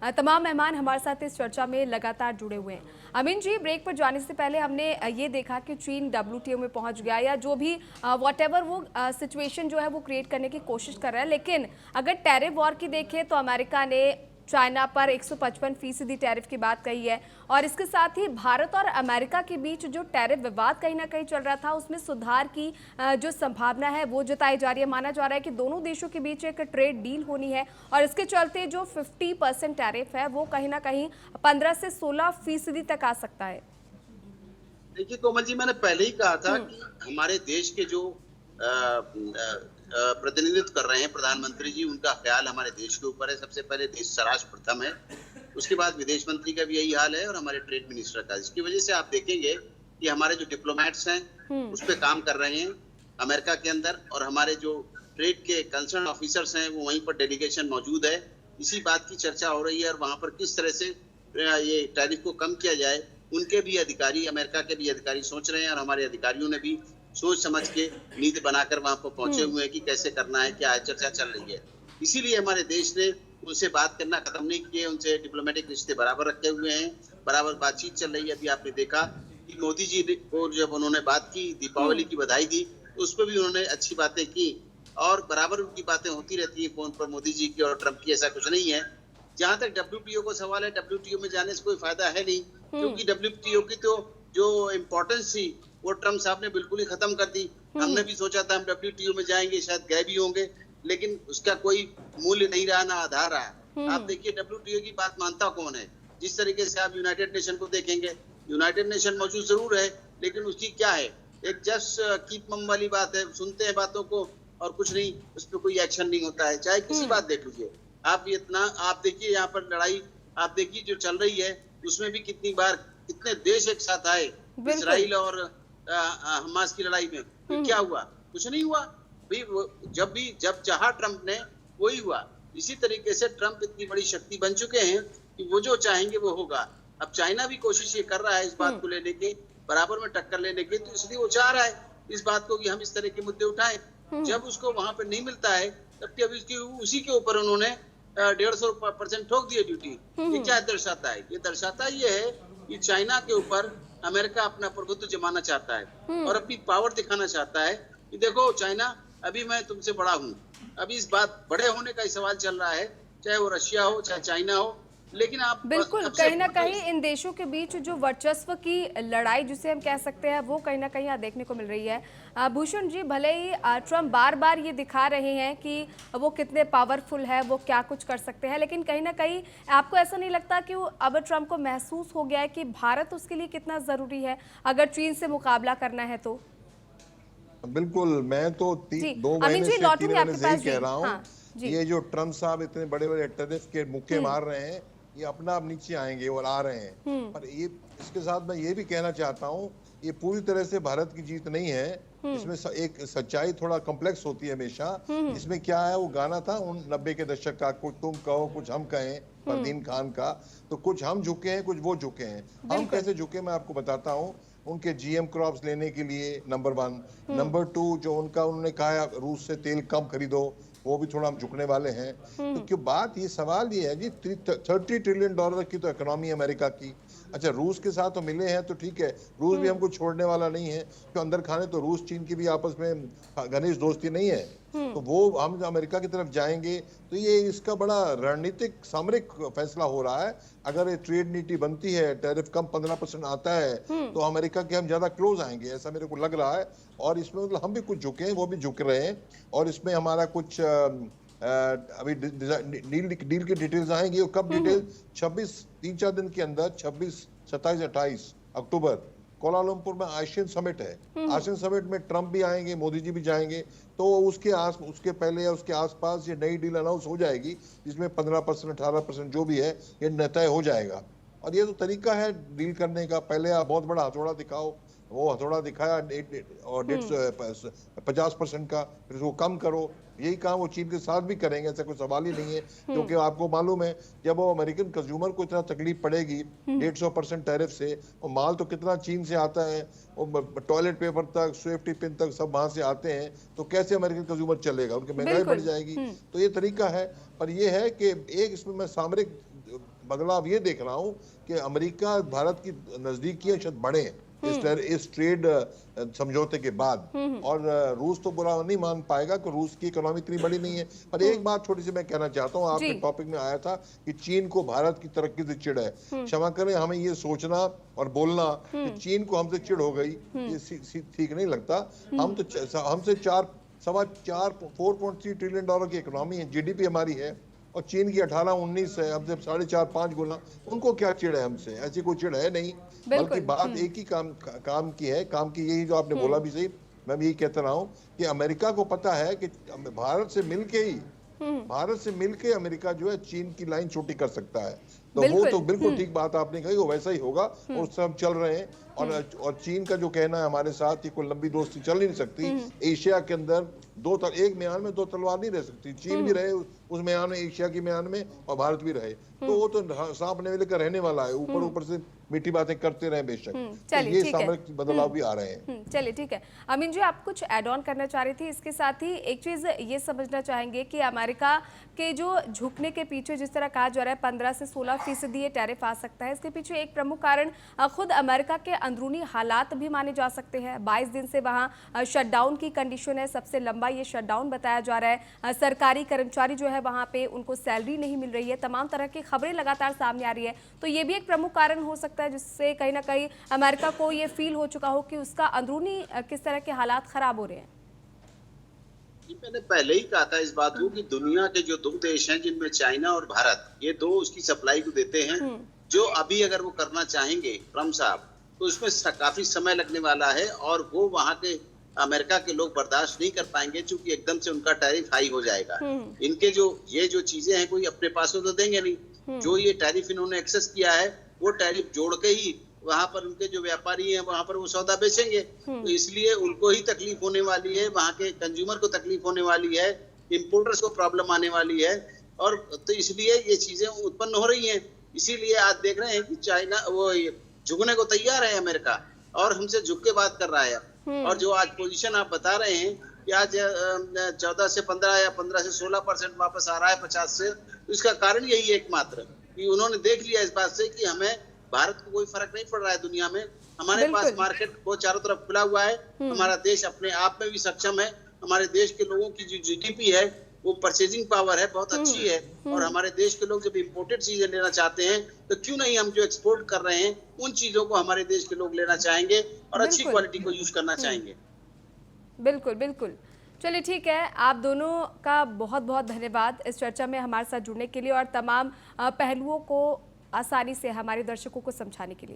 तमाम मेहमान हमारे साथ इस चर्चा में लगातार जुड़े हुए हैं। अमीन जी, ब्रेक पर जाने से पहले हमने ये देखा कि चीन WTO में पहुंच गया या जो भी व्हाटएवर वो सिचुएशन जो है वो क्रिएट करने की कोशिश कर रहा है। लेकिन अगर टैरिफ वॉर की देखें तो अमेरिका ने चाइना पर 155% टैरिफ की बात कही है और इसके साथ ही भारत और अमेरिका के बीच जो टैरिफ विवाद कहीं ना कहीं चल रहा था उसमें सुधार की जो संभावना है वो जताई जा रही है। माना जा रहा है कि दोनों देशों के बीच एक ट्रेड डील होनी है और इसके चलते जो 50% टैरिफ है वो कहीं ना कहीं 15 से 16% तक आ सकता है। देखिए कोमल जी, मैंने पहले ही कहा था कि हमारे देश के जो प्रतिनिधित्व कर रहे हैं प्रधानमंत्री जी, उनका ख्याल हमारे देश के ऊपर है। सबसे पहले देश स्वराज प्रथम है, उसके बाद विदेश मंत्री का भी यही हाल है और हमारे ट्रेड मिनिस्टर का। इसकी वजह से आप देखेंगे कि हमारे जो डिप्लोमेट्स हैं उस पर काम कर रहे हैं अमेरिका के अंदर, और हमारे जो ट्रेड के कंसर्न ऑफिसर्स हैं वो वहीं पर डेलीगेशन मौजूद है। इसी बात की चर्चा हो रही है और वहां पर किस तरह से ये टैरिफ को कम किया जाए, उनके भी अधिकारी, अमेरिका के भी अधिकारी सोच रहे हैं और हमारे अधिकारियों ने भी सोच समझ के नीति बनाकर वहां पर पहुंचे हुए हैं कि कैसे करना है, क्या है, चर्चा चल रही है। इसीलिए हमारे देश ने उनसे बात करना खत्म नहीं किए, उनसे डिप्लोमेटिक रिश्ते बराबर रखे हुए हैं, बराबर बातचीत चल रही है। अभी आपने देखा कि मोदी जी को जब उन्होंने बात की, दीपावली की बधाई दी, तो उस पर भी उन्होंने अच्छी बातें की और बराबर उनकी बातें होती रहती है फोन पर मोदी जी की और ट्रंप की। ऐसा कुछ नहीं है। जहां तक WTO का सवाल है, WTO में जाने से कोई फायदा है नहीं, क्योंकि WTO की तो जो इम्पोर्टेंस थी वो ट्रम्प साहब ने बिल्कुल ही खत्म कर दी। हमने भी सोचा था हम WTO में जाएंगे, शायद गए भी होंगे, लेकिन उसका कोई मूल्य नहीं रहा, ना आधार रहा। आप देखिए WTO की बात मानता कौन है? जिस तरीके से आप यूनाइटेड नेशन को देखेंगे, यूनाइटेड नेशन मौजूद जरूर है, लेकिन उसकी क्या है, एक जस्ट कीप मम वाली बात है। सुनते हैं बातों को और कुछ नहीं, उस पर कोई एक्शन नहीं होता है। चाहे किसी बात देख लीजिए आप, इतना आप देखिए यहाँ पर लड़ाई आप देखिए जो चल रही है, उसमें भी कितनी बार कितने देश एक साथ आए इजराइल और हमास की लड़ाई में। तो क्या हुआ? कुछ नहीं हुआ। जब चाहा ट्रंप ने वही हुआ। इसी तरीके से ट्रंप इतनी बड़ी शक्ति बन चुके हैं कि वो जो चाहेंगे वो होगा। अब चाइना भी कोशिश ये कर रहा है इस बात को लेने की, बराबर में टक्कर लेने की, तो इसलिए वो चाह रहा है इस बात को कि हम इस तरह के मुद्दे उठाएं। जब उसको वहां पे नहीं मिलता है तब अभी उसी के ऊपर उन्होंने 150% ठोक दिए ड्यूटी। ये क्या दर्शाता है? ये दर्शाता ये है कि चाइना के ऊपर अमेरिका अपना प्रभुत्व जमाना चाहता है और अपनी पावर दिखाना चाहता है कि देखो चाइना, अभी मैं तुमसे बड़ा हूँ। अभी इस बात बड़े होने का ही सवाल चल रहा है, चाहे वो रशिया हो चाहे चाइना हो। लेकिन आप बिल्कुल कहीं ना कहीं इन देशों के बीच जो वर्चस्व की लड़ाई जिसे हम कह सकते हैं वो कहीं ना कहीं यहाँ देखने को मिल रही है। भूषण जी, भले ही ट्रंप बार बार ये दिखा रहे हैं कि वो कितने पावरफुल है, वो क्या कुछ कर सकते हैं, लेकिन कहीं ना कहीं आपको ऐसा नहीं लगता कि अब ट्रंप को महसूस हो गया है कि भारत उसके लिए कितना जरूरी है अगर चीन से मुकाबला करना है तो? बिल्कुल, मैं तो 2 महीने से 3 महीने से ही कह रहा हूँ, ये जो ट्रंप साहब इतने बड़े बड़े टैरिफ के मुक्के मार रहे हैं, ये अपना आप नीचे आएंगे और आ रहे हैं। पर ये इसके साथ मैं ये भी कहना चाहता हूँ, ये पूरी तरह से भारत की जीत नहीं है। इसमें एक सच्चाई थोड़ा कॉम्प्लेक्स होती है हमेशा। इसमें क्या है, वो गाना था 90 के दशक का, कुछ तुम कहो कुछ हम कहें, परदीन खान का। तो कुछ हम झुके हैं, कुछ वो झुके हैं। हम कैसे झुके मैं आपको बताता हूँ। उनके GM क्रॉप्स लेने के लिए नंबर 1, नंबर 2 जो उन्होंने कहा रूस से तेल कम खरीदो, वो भी थोड़ा हम झुकने वाले हैं। तो क्यों बात ये सवाल ये है जी, $30 ट्रिलियन की तो इकोनॉमी अमेरिका की। अच्छा, रूस के साथ तो मिले हैं तो ठीक है, रूस भी हमको छोड़ने वाला नहीं है। तो अंदर खाने तो रूस चीन की भी आपस में घनिष्ठ दोस्ती नहीं है, तो वो हम अमेरिका की तरफ जाएंगे तो ये इसका बड़ा रणनीतिक सामरिक फैसला हो रहा है। अगर ये ट्रेड नीति बनती है, टैरिफ कम 15% आता है, तो अमेरिका के हम ज्यादा क्लोज आएंगे, ऐसा मेरे को लग रहा है। और इसमें मतलब हम भी कुछ झुके हैं, वो भी झुक रहे हैं। और इसमें हमारा कुछ अभी डील की डिटेल्स आएंगी। और कब डिटेल? 3-4 दिन के अंदर 26, 27, 28 अक्टूबर कोलालमपुर में आसियान समिट है। आसियान समिट में ट्रंप भी आएंगे, मोदी जी भी जाएंगे। तो उसके पहले या उसके आसपास ये नई डील अनाउंस हो जाएगी, जिसमें 15%, 18% जो भी है ये तय हो जाएगा। और ये तो तरीका है डील करने का। पहले आप बहुत बड़ा हथौड़ा दिखाओ, वो हथौड़ा दिखाया और 50% का, फिर वो कम करो। यही काम वो चीन के साथ भी करेंगे, ऐसा कोई सवाल ही नहीं है। क्योंकि आपको मालूम है, जब वो अमेरिकन कंज्यूमर को इतना तकलीफ पड़ेगी 150% टैरिफ से, और माल तो कितना चीन से आता है, वो टॉयलेट पेपर तक, सेफ्टी पिन तक सब वहां से आते हैं, तो कैसे अमेरिकन कंज्यूमर चलेगा? उनकी महंगाई बढ़ जाएगी। तो ये तरीका है। पर ये है कि एक इसमें मैं सामरिक बदलाव ये देख रहा हूँ कि अमेरिका भारत की नजदीकियां शायद बढ़े इस ट्रेड समझौते के बाद, और रूस तो बुरा नहीं मान पाएगा कि रूस की इकोनॉमी इतनी बड़ी नहीं है। पर एक बात छोटी सी मैं कहना चाहता हूँ, आपके टॉपिक में आया था कि चीन को भारत की तरक्की से चिढ़ है। क्षमा करें, हमें ये सोचना और बोलना कि चीन को हमसे चिढ़ हो गई, ये ठीक नहीं लगता। हमसे 4.3 ट्रिलियन डॉलर की इकोनॉमी है, जीडीपी हमारी है, और चीन की 18-19 है, हमसे 4.5-5 गुना। उनको क्या चिढ़ है हमसे? ऐसी कोई चिढ़ है नहीं, बल्कि बात एक ही काम की है। काम की यही जो आपने बोला भी सही, मैं भी यही कहता रहा हूँ कि अमेरिका को पता है कि भारत से मिलके अमेरिका जो है चीन की लाइन छोटी कर सकता है। तो वो तो बिल्कुल ठीक बात आपने कही, वो वैसा ही होगा, और उससे हम चल रहे हैं। और चीन का जो कहना है हमारे साथ, ये कोई लंबी दोस्ती चल ही नहीं सकती। एशिया के अंदर एक म्यान में दो तलवार नहीं रह सकती। चीन भी रहे उस म्यान में, एशिया की म्यान में, और भारत भी रहे। तो वो तो सांप ने लेकर रहने वाला है, ऊपर से मीठी बातें करते रहे बेशक। तो ये सामरिक बदलाव भी आ रहे हैं। चलिए ठीक है। अमीन जी, आप कुछ ऐड ऑन करना चाह रही थी। इसके साथ ही एक चीज ये समझना चाहेंगे कि अमेरिका के जो झुकने के पीछे जिस तरह कहा जा रहा है 15 से 16% ये टैरिफ आ सकता है, इसके पीछे एक प्रमुख कारण खुद अमेरिका के अंदरूनी हालात भी माने जा सकते हैं। 22 दिन से वहाँ शटडाउन की कंडीशन है, सबसे लंबा ये शटडाउन बताया जा रहा है। सरकारी कर्मचारी जो है वहाँ पे उनको सैलरी नहीं मिल रही है, तमाम तरह की खबरें लगातार सामने आ रही है। तो ये भी एक प्रमुख कारण हो सकता है जिससे कहीं ना कहीं अमेरिका को ये फील हो चुका हो कि उसका अंदरूनी किस तरह के हालात खराब हो रहे हैं। मैंने पहले ही कहा था इस बात को कि दुनिया के जो 2 देश हैं, जिनमें चाइना और भारत, ये 2 उसकी सप्लाई को देते हैं। जो अभी अगर वो करना चाहेंगे ट्रम्प साहब, तो उसमें काफी समय लगने वाला है, और वो वहां के अमेरिका के लोग बर्दाश्त नहीं कर पाएंगे, क्योंकि एकदम से उनका टैरिफ हाई हो जाएगा। इनके ये जो चीजें हैं, कोई अपने पास तो देंगे नहीं। जो ये टैरिफ इन्होंने एक्सेस किया है, वो टैरिफ जोड़ के ही वहां पर उनके जो व्यापारी हैं वहां पर वो सौदा बेचेंगे। तो इसलिए उनको ही तकलीफ होने वाली है, वहां के कंज्यूमर को तकलीफ होने वाली है, इंपोर्टर्स को प्रॉब्लम आने वाली है, और तो इसलिए ये चीजें उत्पन्न हो रही हैं। इसीलिए आज देख रहे हैं कि चाइना वो झुकने को तैयार है अमेरिका, और हमसे झुक के बात कर रहा है। और जो आज पोजीशन आप बता रहे हैं कि आज 14 से 15 या 15 से 16% वापस आ रहा है 50 से, तो इसका कारण यही एकमात्र कि उन्होंने देख लिया इस बात से कि हमें भारत को कोई फर्क नहीं पड़ रहा है दुनिया में। हमारे पास मार्केट वो चारों तरफ खुला हुआ है, हमारा देश अपने आप में भी सक्षम है, हमारे देश के लोगों की जो जीडीपी है, वो परचेजिंग पावर है, बहुत अच्छी है। और हमारे देश के लोग जब इम्पोर्टेड चीजें लेना चाहते हैं, तो क्यों नहीं हम जो एक्सपोर्ट कर रहे हैं उन चीजों को हमारे देश के लोग लेना चाहेंगे और अच्छी क्वालिटी को यूज करना चाहेंगे। बिल्कुल बिल्कुल। चलिए ठीक है, आप दोनों का बहुत बहुत धन्यवाद इस चर्चा में हमारे साथ जुड़ने के लिए और तमाम पहलुओं को आसानी से हमारे दर्शकों को समझाने के लिए।